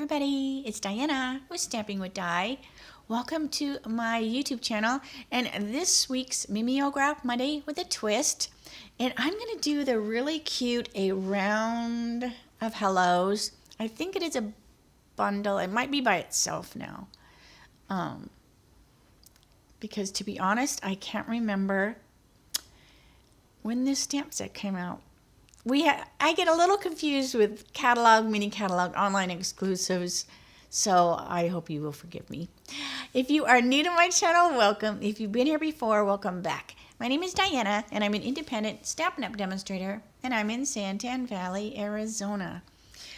everybody, it's Diana with Stamping with Di. Welcome to my YouTube channel and this week's Mimeograph Monday with a twist. And I'm going to do the really cute A Round of Hellos. I think it is a bundle. It might be by itself now. Because to be honest, I can't remember when this stamp set came out. I get a little confused with catalog, mini catalog, online exclusives, so I hope you will forgive me. If you are new to my channel, welcome. If you've been here before, welcome back. My name is Diana, and I'm an independent Stampin' Up! Demonstrator, and I'm in Santan Valley, Arizona.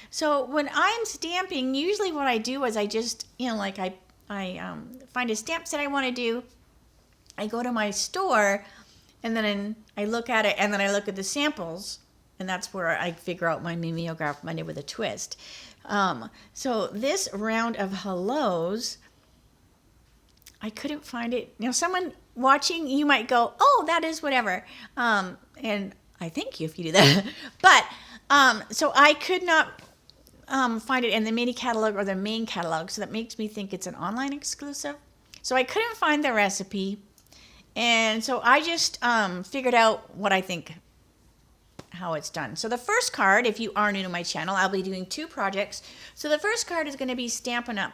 So when I'm stamping, usually what I do is I just, I find a stamp set I want to do. I go to my store, and then I look at it, and then I look at the samples. And that's where I figure out my Mimeograph Monday with a twist. So this round of hellos, I couldn't find it. Now, someone watching, you might go, oh, that is whatever. And I thank you if you do that. But, so I could not find it in the mini catalog or the main catalog. So that makes me think it's an online exclusive. So I couldn't find the recipe. And so I just figured out what I think how it's done. So the first card, if you are new to my channel, I'll be doing two projects. So the first card is going to be Stampin' Up.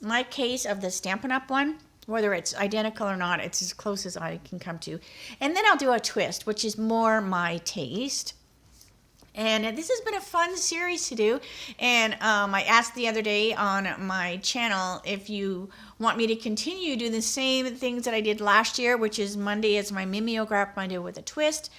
My case of the Stampin' Up one, whether it's identical or not, it's as close as I can come to. And then I'll do a twist, which is more my taste. And this has been a fun series to do. And I asked the other day on my channel if you want me to continue doing the same things that I did last year, which is Monday is my Mimeograph Monday with a twist.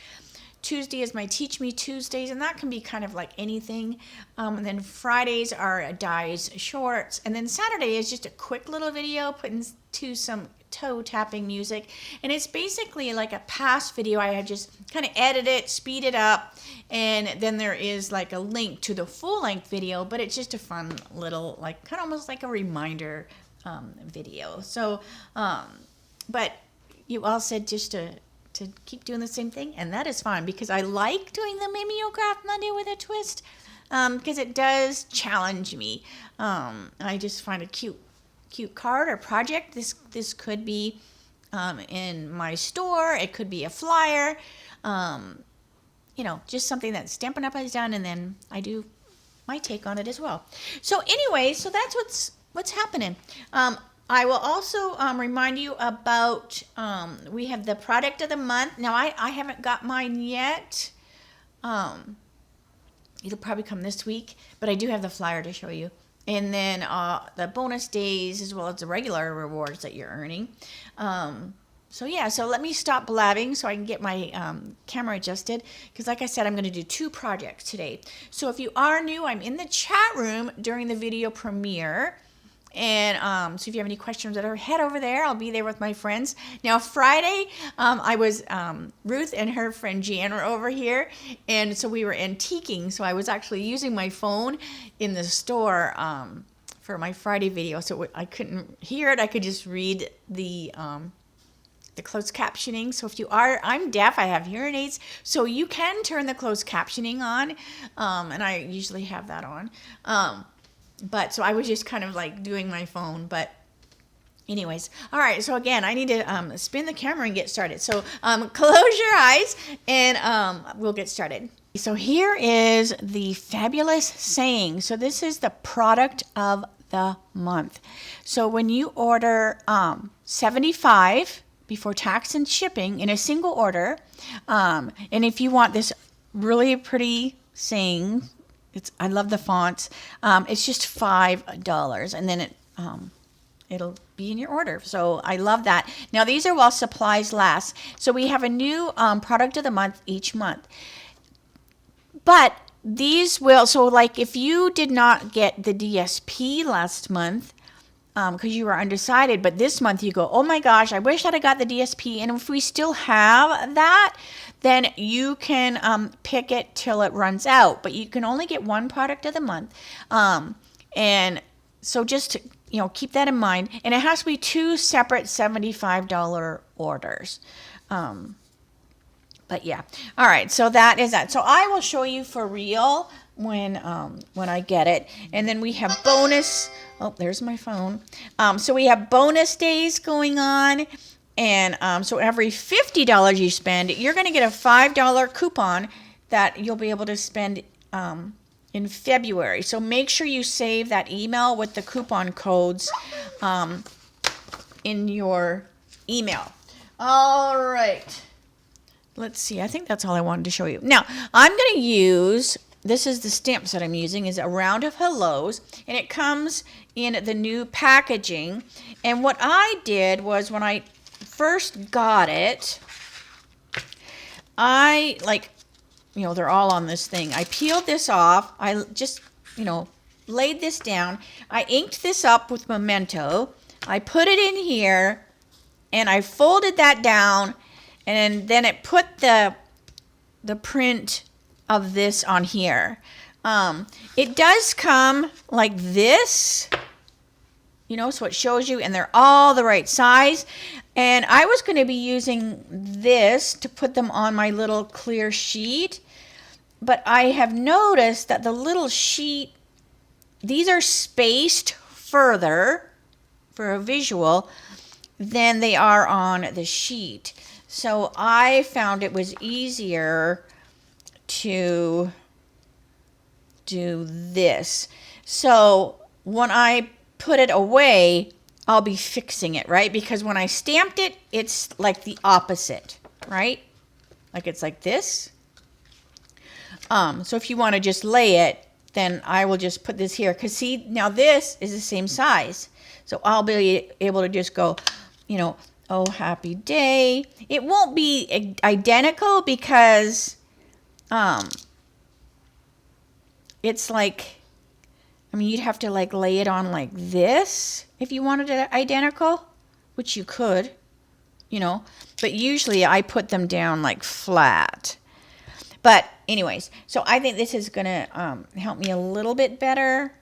Tuesday is my Teach Me Tuesdays, and that can be kind of like anything. And then Fridays are Di's shorts. And then Saturday is just a quick little video putting to some toe tapping music. And it's basically like a past video. I had just kind of edit it, speed it up. And then there is like a link to the full length video, but it's just a fun little, like kind of almost like a reminder video. So, but you all said just to keep doing the same thing, and that is fine because I like doing the Mimeograph Monday with a twist because it does challenge me. I just find a cute card or project. This could be in my store. It could be a flyer. Just something that Stampin' Up! Has done, and then I do my take on it as well. So anyway, so that's what's happening. I will also remind you about, we have the product of the month. Now, I haven't got mine yet. It'll probably come this week, but I do have the flyer to show you. And then the bonus days as well as the regular rewards that you're earning. So let me stop blabbing so I can get my camera adjusted. Because like I said, I'm going to do two projects today. So if you are new, I'm in the chat room during the video premiere. And so if you have any questions, head over there. I'll be there with my friends. Now, Friday, I was, Ruth and her friend Jan were over here. And so we were antiquing. So I was actually using my phone in the store for my Friday video. So I couldn't hear it. I could just read the closed captioning. So if you are, I'm deaf, I have hearing aids. So you can turn the closed captioning on. And I usually have that on. But so I was just kind of like doing my phone, but anyways. All right, so again, I need to spin the camera and get started. So close your eyes and we'll get started. So here is the fabulous saying. So this is the product of the month. So when you order 75 before tax and shipping in a single order, and if you want this really pretty saying, I love the fonts. It's just $5, and then it'll be in your order. So I love that. Now these are while supplies last. So we have a new product of the month each month. But these will. So like if you did not get the DSP last month because you were undecided, but this month you go, oh my gosh, I wish I'd have got the DSP. And if we still have that, then you can pick it till it runs out. But you can only get one product of the month. And so just, keep that in mind. And it has to be two separate $75 orders. But yeah. All right. So that is that. So I will show you for real when I get it. And then we have bonus. Oh, there's my phone. So we have bonus days going on. And so every $50 you spend, you're going to get a $5 coupon that you'll be able to spend in February. So make sure you save that email with the coupon codes in your email. All right. Let's see. I think that's all I wanted to show you. Now, I'm going to use, this is the stamp set I'm using, is a round of hellos, and it comes in the new packaging. And what I did was when I first got it, I they're all on this thing. I peeled this off. I just, laid this down. I inked this up with Memento. I put it in here and I folded that down, and then it put the print of this on here. It does come like this, so it shows you, and they're all the right size. And I was going to be using this to put them on my little clear sheet, but I have noticed that the little sheet, these are spaced further for a visual than they are on the sheet. So I found it was easier to do this. So when I put it away, I'll be fixing it, right? Because when I stamped it, it's like the opposite, right? Like it's like this. So if you want to just lay it, then I will just put this here. Because see, now this is the same size. So I'll be able to just go, oh, happy day. It won't be identical because it's like, you'd have to lay it on like this if you wanted it identical, which you could, but usually I put them down like flat. But anyways, so I think this is going to help me a little bit better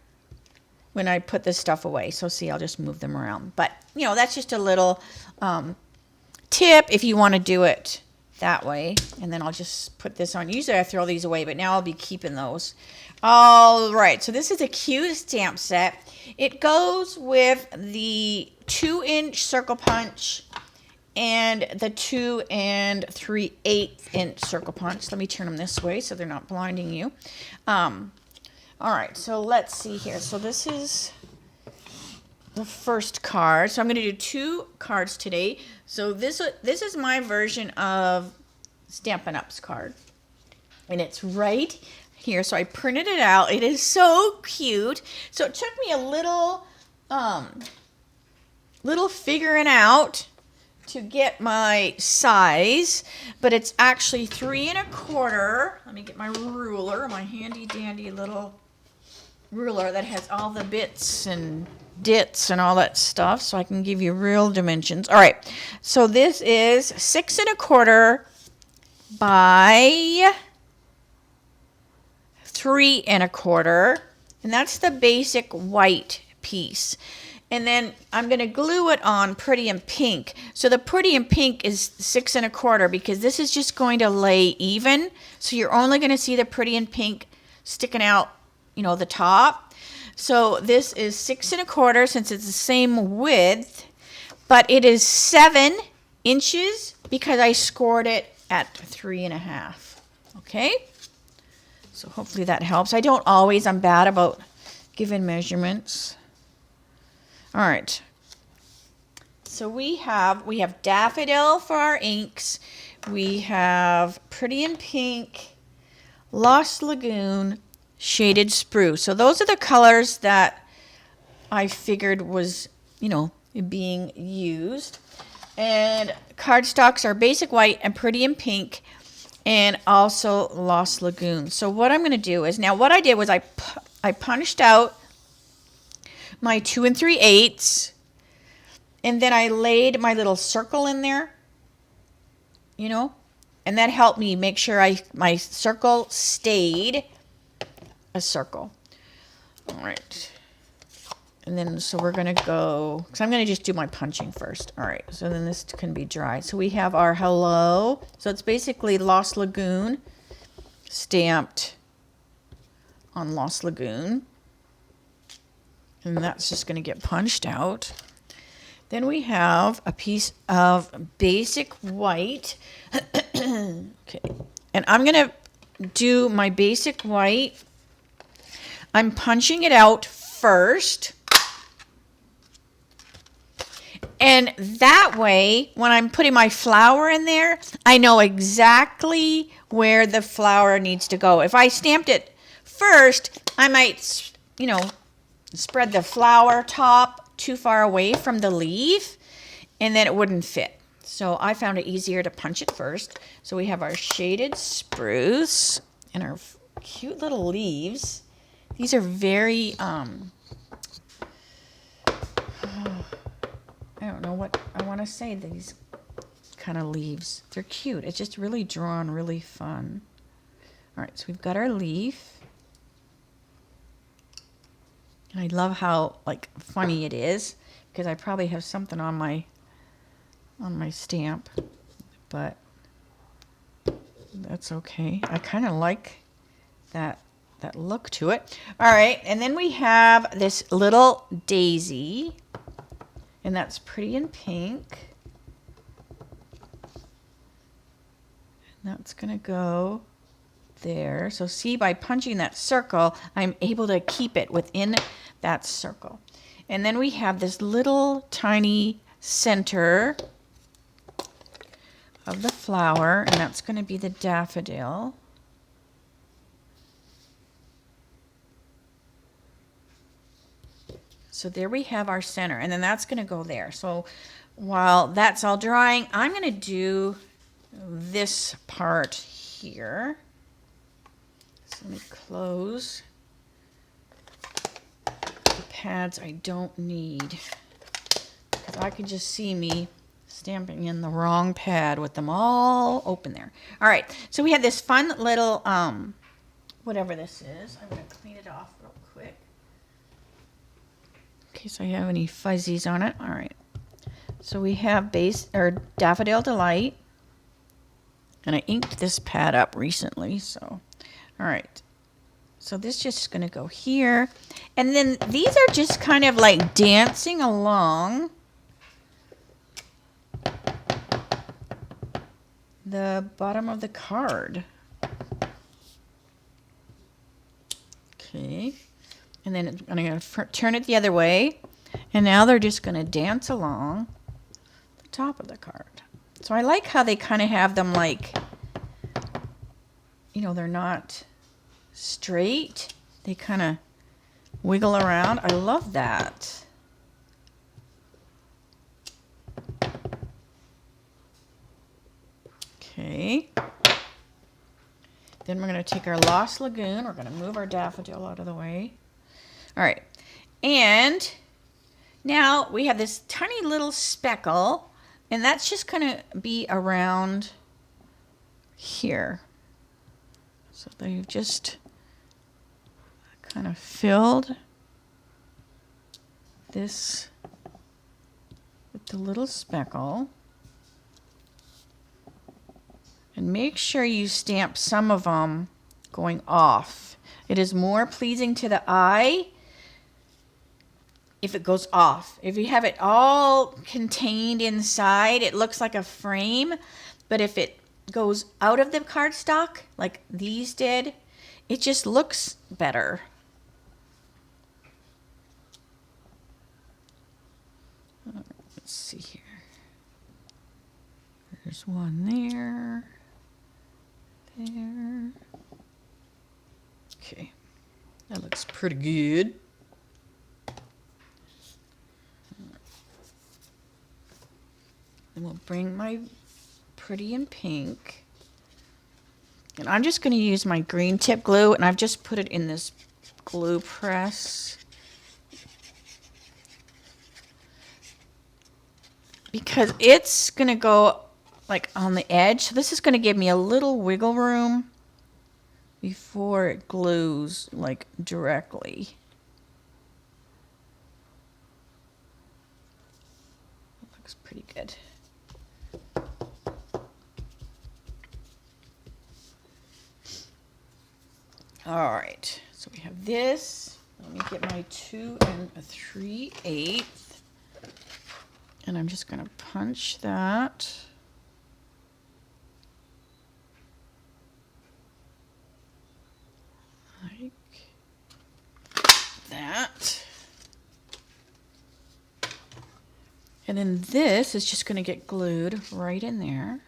when I put this stuff away. So see, I'll just move them around. But, that's just a little tip if you want to do it that way. And then I'll just put this on. Usually I throw these away, but now I'll be keeping those. All right, so this is a cute stamp set. It goes with the 2-inch circle punch and the 2 3/8 inch circle punch. Let me turn them this way so they're not blinding you. All right, so let's see here. So this is the first card. So I'm going to do 2 cards today. So this is my version of Stampin' Up's card, and it's right here. So I printed it out. It is so cute. So it took me a little figuring out to get my size, but it's actually 3 1/4. Let me get my ruler, my handy dandy little ruler that has all the bits and dits and all that stuff, so I can give you real dimensions. All right, so this is 6 1/4 by 3 1/4, and that's the basic white piece. And then I'm going to glue it on Pretty in Pink. So the Pretty in Pink is 6 1/4 because this is just going to lay even. So you're only going to see the Pretty in Pink sticking out, the top. So this is 6 1/4 since it's the same width, but it is 7 inches because I scored it at 3 1/2. Okay? So hopefully that helps. I'm bad about giving measurements. All right. So we have Daffodil for our inks. We have Pretty in Pink, Lost Lagoon, Shaded Spruce. So those are the colors that I figured was, being used. And cardstocks are Basic White and Pretty in Pink, and also Lost Lagoon. So what I'm going to do is, now what I did was I punched out my 2 3/8, and then I laid my little circle in there, and that helped me make sure my circle stayed a circle. All right. And then, so we're going to go, because I'm going to just do my punching first. All right, so then this can be dry. So we have our hello. So it's basically Lost Lagoon stamped on Lost Lagoon. And that's just going to get punched out. Then we have a piece of basic white. Okay. And I'm going to do my basic white. I'm punching it out first. And that way, when I'm putting my flower in there, I know exactly where the flower needs to go. If I stamped it first, I might, you know, spread the flower top too far away from the leaf, and then it wouldn't fit. So I found it easier to punch it first. So we have our shaded spruce and our cute little leaves. These are very, I don't know what I want to say, these kind of leaves. They're cute. It's just really drawn, really fun. All right, so we've got our leaf. And I love how like funny it is, because I probably have something on my stamp, but that's okay. I kind of like that look to it. All right, and then we have this little daisy, and that's pretty in pink. And that's gonna go there. So see, by punching that circle, I'm able to keep it within that circle. And then we have this little tiny center of the flower, and that's going to be the daffodil. So there we have our center, and then that's going to go there. So while that's all drying, I'm going to do this part here. So let me close the pads I don't need, because I can just see me stamping in the wrong pad with them all open there. All right, so we have this fun little, whatever this is. I'm going to clean it off real quick in case I have any fuzzies on it. All right, so we have Daffodil Delight, and I inked this pad up recently, so all right. So this is just going to go here, and then these are just kind of like dancing along the bottom of the card. Okay, and then I'm going to turn it the other way, and now they're just going to dance along the top of the card. So I like how they kind of have them like, you know, they're not straight. They kind of wiggle around. I love that. Okay. Then we're going to take our Lost Lagoon. We're going to move our daffodil out of the way. All right. And now we have this tiny little speckle, and that's just going to be around here. So they've just kind of filled this with the little speckle. And make sure you stamp some of them going off. It is more pleasing to the eye if it goes off. If you have it all contained inside, it looks like a frame. But if it goes out of the cardstock, like these did, it just looks better. Let's see here. There's one there. There. Okay, that looks pretty good. Then we'll bring my pretty in pink. And I'm just going to use my green tip glue, and I've just put it in this glue press, because it's going to go like on the edge. So this is going to give me a little wiggle room before it glues like directly. That looks pretty good. All right, so So we have this. Let me get my 2 3/8. And I'm just going to punch that. Like that. And then this is just going to get glued right in there.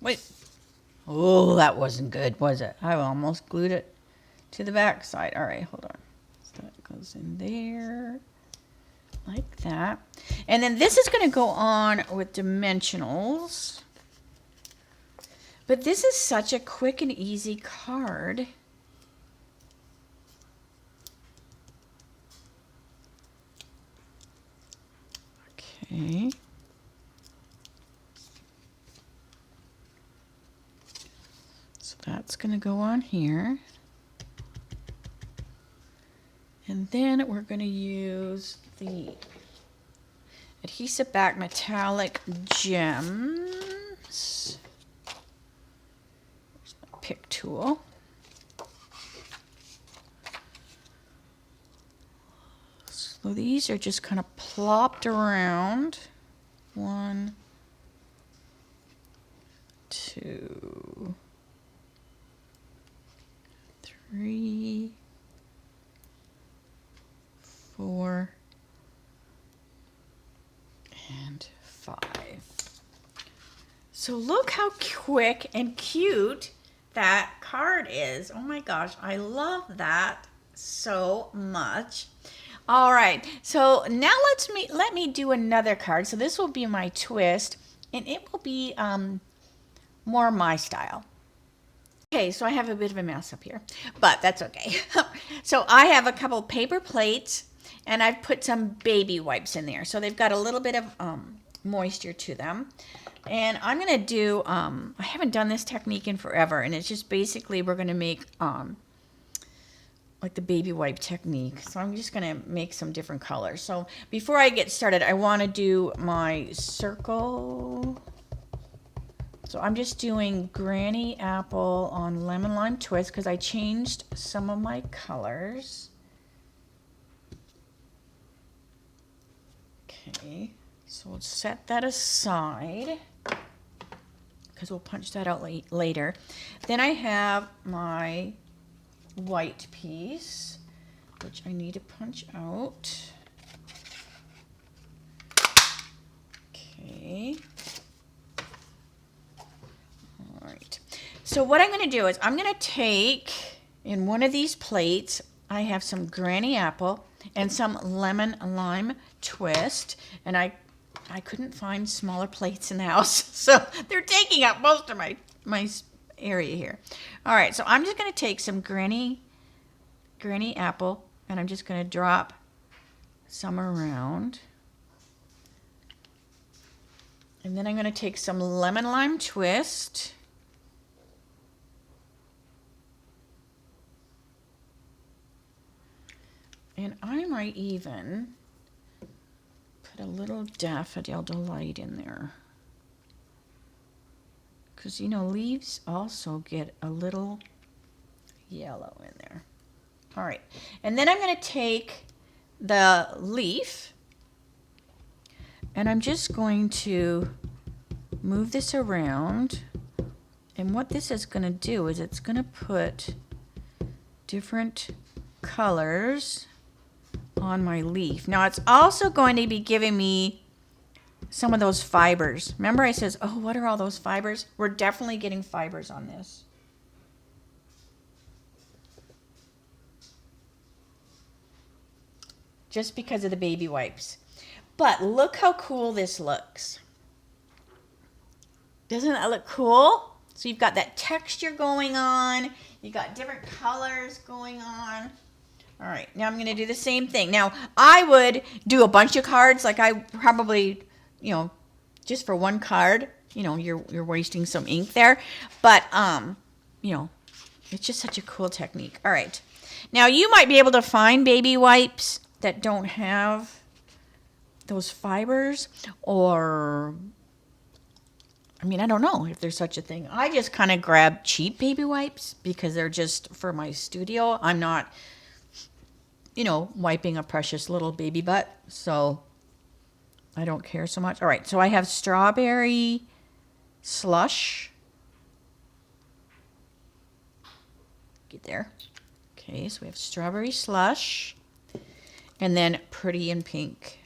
Wait. Oh, that wasn't good, was it? I almost glued it to the back side. All right, hold on. So that goes in there like that. And then this is going to go on with dimensionals. But this is such a quick and easy card. Okay. So that's going to go on here. And then we're going to use the adhesive back metallic gems. There's my pick tool. So these are just kind of plopped around. 1, 2, 3, 4, and 5. So look how quick and cute that card is. Oh my gosh, I love that so much. All right, so now let me do another card. So this will be my twist, and it will be more my style. Okay, so I have a bit of a mess up here, but that's okay. So I have a couple paper plates, and I've put some baby wipes in there. So they've got a little bit of moisture to them. And I'm going to do, I haven't done this technique in forever, and it's just basically we're going to make like the baby wipe technique. So I'm just going to make some different colors. So before I get started, I want to do my circle. So I'm just doing Granny Apple on Lemon Lime Twist because I changed some of my colors. Okay, so we'll set that aside because we'll punch that out later. Then I have my white piece, which I need to punch out. Okay. All right. So what I'm going to do is I'm going to take in one of these plates, I have some Granny Apple and some Lemon Lime Twist, and I couldn't find smaller plates in the house, so they're taking up most of my area here. All right, so I'm just going to take some Granny Apple, and I'm just going to drop some around. And then I'm going to take some Lemon Lime Twist. And I might even put a little Daffodil Delight in there. Because, you know, leaves also get a little yellow in there. All right. And then I'm going to take the leaf, and I'm just going to move this around. And what this is going to do is it's going to put different colors on my leaf. Now, it's also going to be giving me some of those fibers. Remember I says, oh, what are all those fibers? We're definitely getting fibers on this. Just because of the baby wipes. But look how cool this looks. Doesn't that look cool? So you've got that texture going on. You've got different colors going on. All right, now I'm going to do the same thing. Now, I would do a bunch of cards. Like I probably, you know, just for one card, you know, you're wasting some ink there. But, you know, it's just such a cool technique. All right. Now, you might be able to find baby wipes that don't have those fibers, or I mean, I don't know if there's such a thing. I just kind of grab cheap baby wipes because they're just for my studio. I'm not, you know, wiping a precious little baby butt, so I don't care so much. All right, so I have strawberry slush. Get there. Okay, so we have strawberry slush, and then pretty in pink.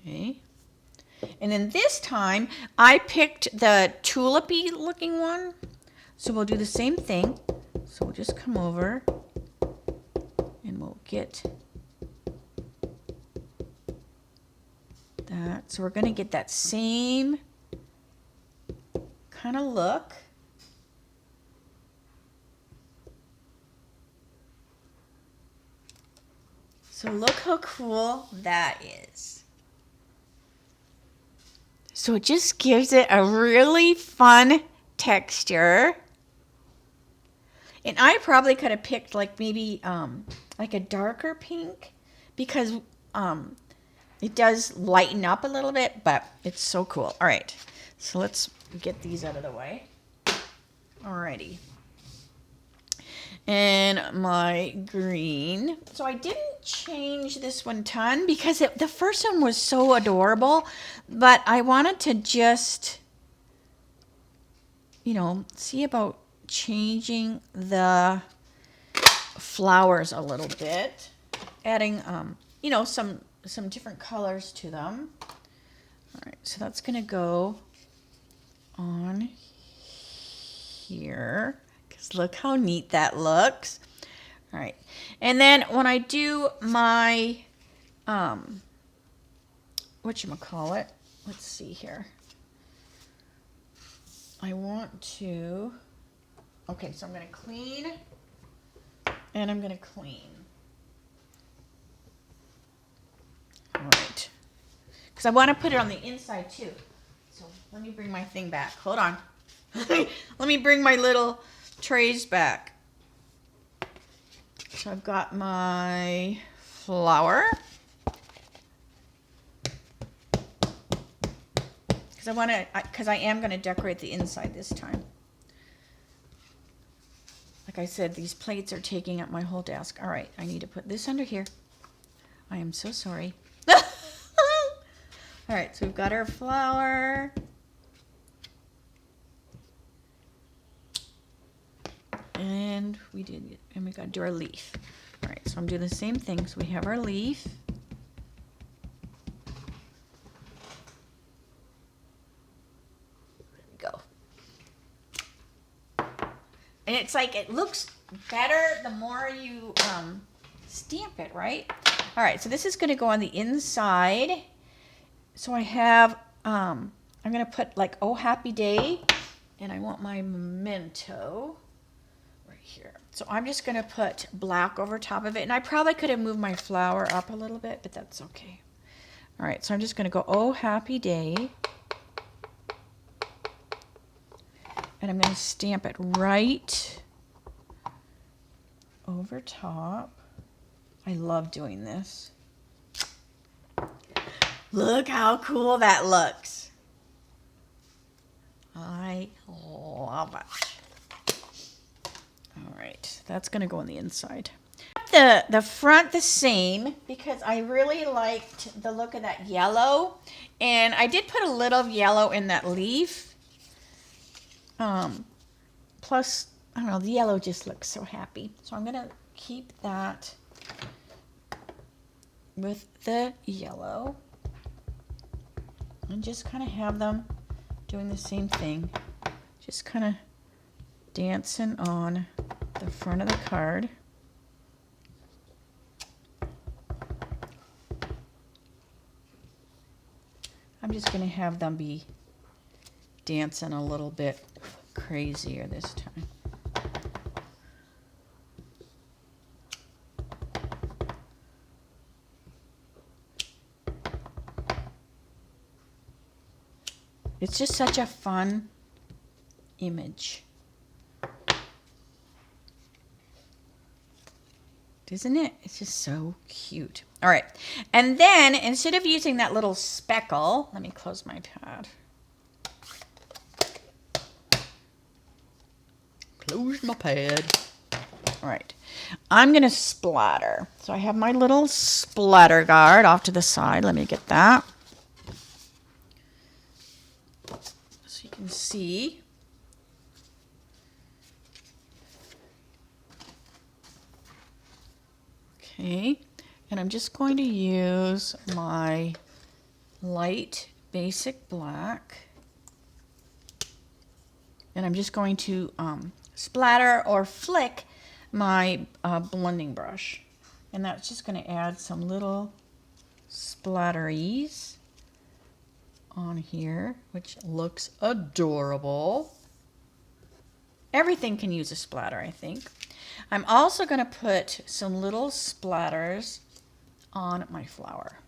Okay. And then this time I picked the tulipy looking one. So we'll do the same thing. So we'll just come over and we'll get that. So we're going to get that same kind of look. So look how cool that is. So it just gives it a really fun texture. And I probably could have picked like maybe like a darker pink because it does lighten up a little bit, but it's so cool. All right, so let's get these out of the way. Alrighty. And my green. So I didn't change this one ton because the first one was so adorable, but I wanted to just, you know, see about changing the flowers a little bit, adding, you know, some different colors to them. All right, so that's gonna go on here. Look how neat that looks. All right. And then when I do my, whatchamacallit, let's see here. I want to, okay, so I'm going to clean and I'm going to clean. All right. Because I want to put it on the inside too. So let me bring my thing back. Hold on. Let me bring my little trays back. So I've got my flower. Because I am going to decorate the inside this time. Like I said, these plates are taking up my whole desk. All right, I need to put this under here. I am so sorry. All right, so we've got our flower. And we got to do our leaf. All right, so I'm doing the same thing. So we have our leaf. There we go. And it's like, it looks better the more you stamp it, right? All right, so this is going to go on the inside. So I have, I'm going to put like, oh, happy day. And I want my memento here. So I'm just going to put black over top of it. And I probably could have moved my flower up a little bit, but that's okay. All right, so I'm just going to go, oh, happy day. And I'm going to stamp it right over top. I love doing this. Look how cool that looks. I love it. All right, that's going to go on the inside. The front the same because I really liked the look of that yellow. And I did put a little of yellow in that leaf. Plus, I don't know, the yellow just looks so happy. So I'm going to keep that with the yellow. And just kind of have them doing the same thing. Just kind of dancing on the front of the card. I'm just going to have them be dancing a little bit crazier this time. It's just such a fun image. Isn't it? It's just so cute. All right. And then instead of using that little speckle, let me close my pad. Close my pad. All right. I'm going to splatter. So I have my little splatter guard off to the side. Let me get that. So you can see. Okay, and I'm just going to use my light basic black, and I'm just going to splatter or flick my blending brush, and that's just going to add some little splatteries on here, which looks adorable. Everything can use a splatter, I think. I'm also going to put some little splatters on my flower.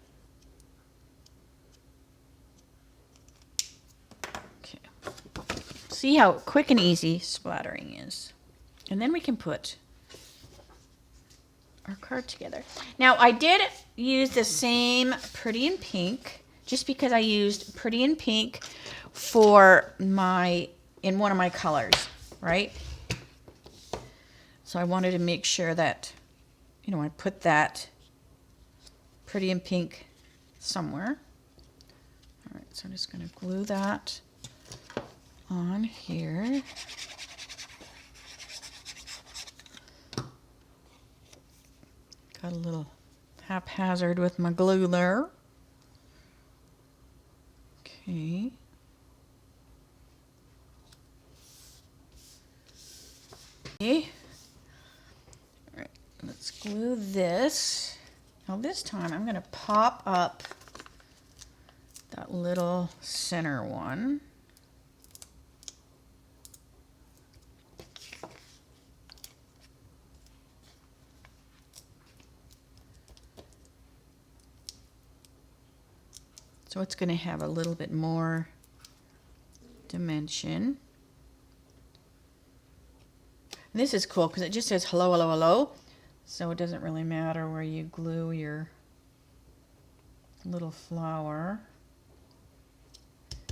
Okay. See how quick and easy splattering is. And then we can put our card together. Now, I did use the same Pretty in Pink, just because I used Pretty in Pink for in one of my colors, right? So I wanted to make sure that, I put that Pretty in Pink somewhere. All right, so I'm just going to glue that on here. Got a little haphazard with my glue there. Okay. Okay. All right, let's glue this. Now this time I'm going to pop up that little center one. So it's going to have a little bit more dimension. And this is cool because it just says hello, hello, hello. So it doesn't really matter where you glue your little flower.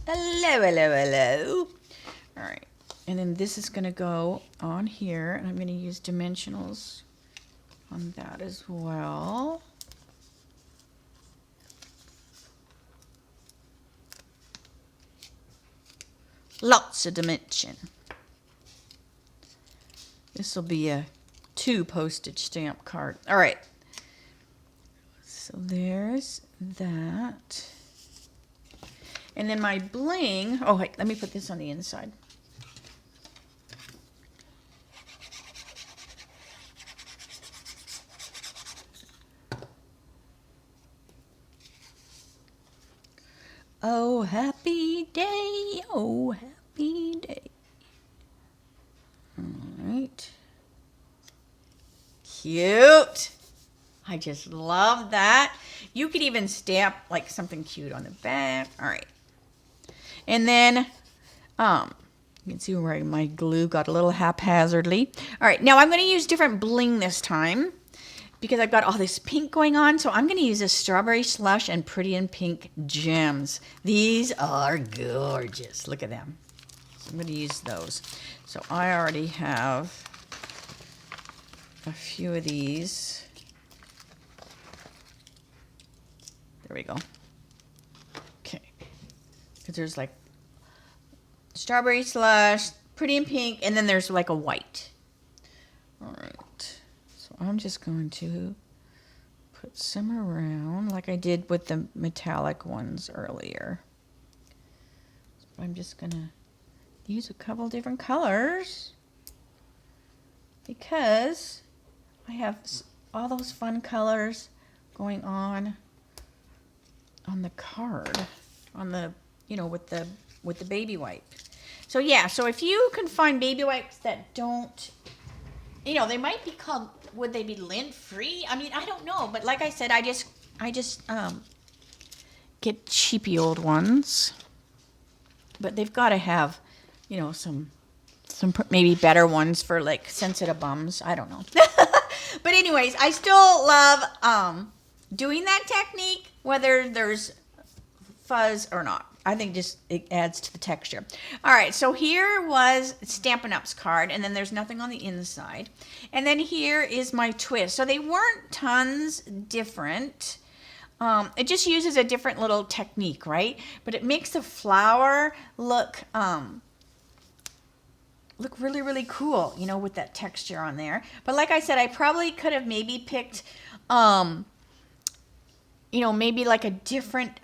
Hello, hello, hello. All right. And then this is going to go on here. And I'm going to use dimensionals on that as well. Lots of dimension. This will be a 2 postage stamp card. All right. So there's that. And then my bling. Oh, wait, let me put this on the inside. Oh, happy day. Oh, happy day. All right. Cute. I just love that. You could even stamp like something cute on the back. All right. And then, you can see where my glue got a little haphazardly. All right. Now I'm going to use different bling this time, because I've got all this pink going on. So I'm going to use a Strawberry Slush and Pretty in Pink gems. These are gorgeous. Look at them. So I'm going to use those. So I already have a few of these. There we go. Okay. Because there's like Strawberry Slush, Pretty in Pink, and then there's like a white. All right. I'm just going to put some around like I did with the metallic ones earlier. So I'm just going to use a couple different colors because I have all those fun colors going on the card, on the, with the baby wipe. So yeah, so if you can find baby wipes that don't, they might be called, would they be lint free? I mean, I don't know, but like I said, I just get cheapy old ones. But they've got to have, some maybe better ones for like sensitive bums. I don't know. But anyways, I still love doing that technique, whether there's fuzz or not. I think just it adds to the texture. All right, so here was Stampin' Up's card, and then there's nothing on the inside. And then here is my twist. So they weren't tons different. It just uses a different little technique, right? But it makes the flower look really, really cool, you know, with that texture on there. But like I said, I probably could have maybe picked you know, maybe like a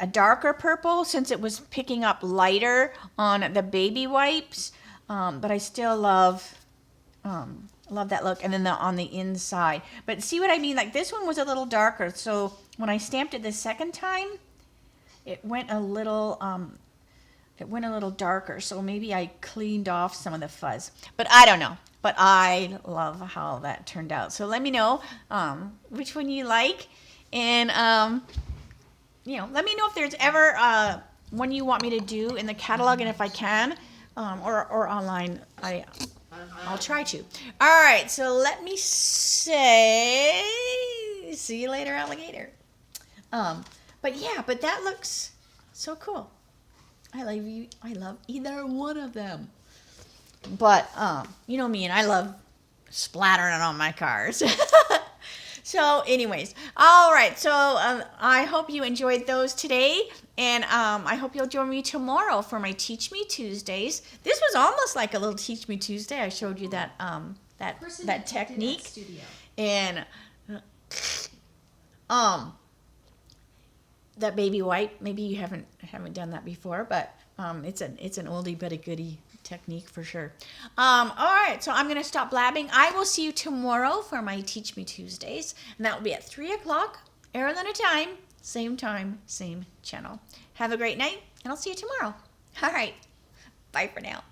darker purple, since it was picking up lighter on the baby wipes. But I still love that look. And then on the inside. But see what I mean? Like this one was a little darker. So when I stamped it the second time, it went a little darker. So maybe I cleaned off some of the fuzz. But I don't know. But I love how that turned out. So let me know which one you like. And, you know, let me know if there's ever one you want me to do in the catalog, and if I can, or online, I'll try to. All right, so let me say, see you later, alligator. But yeah, but that looks so cool. I love either one of them. But, you know me, and I love splattering it on my cars. So anyways, all right, so I hope you enjoyed those today, and I hope you'll join me tomorrow for my Teach Me Tuesdays. This was almost like a little Teach Me Tuesday. I showed you that that technique, and that baby wipe. Maybe you haven't done that before, but it's an oldie but a goodie technique for sure. All right, so I'm gonna stop blabbing. I will see you tomorrow for my Teach Me Tuesdays, and that will be at 3 o'clock Arizona time, same channel. Have a great night, and I'll see you tomorrow. All right, bye for now.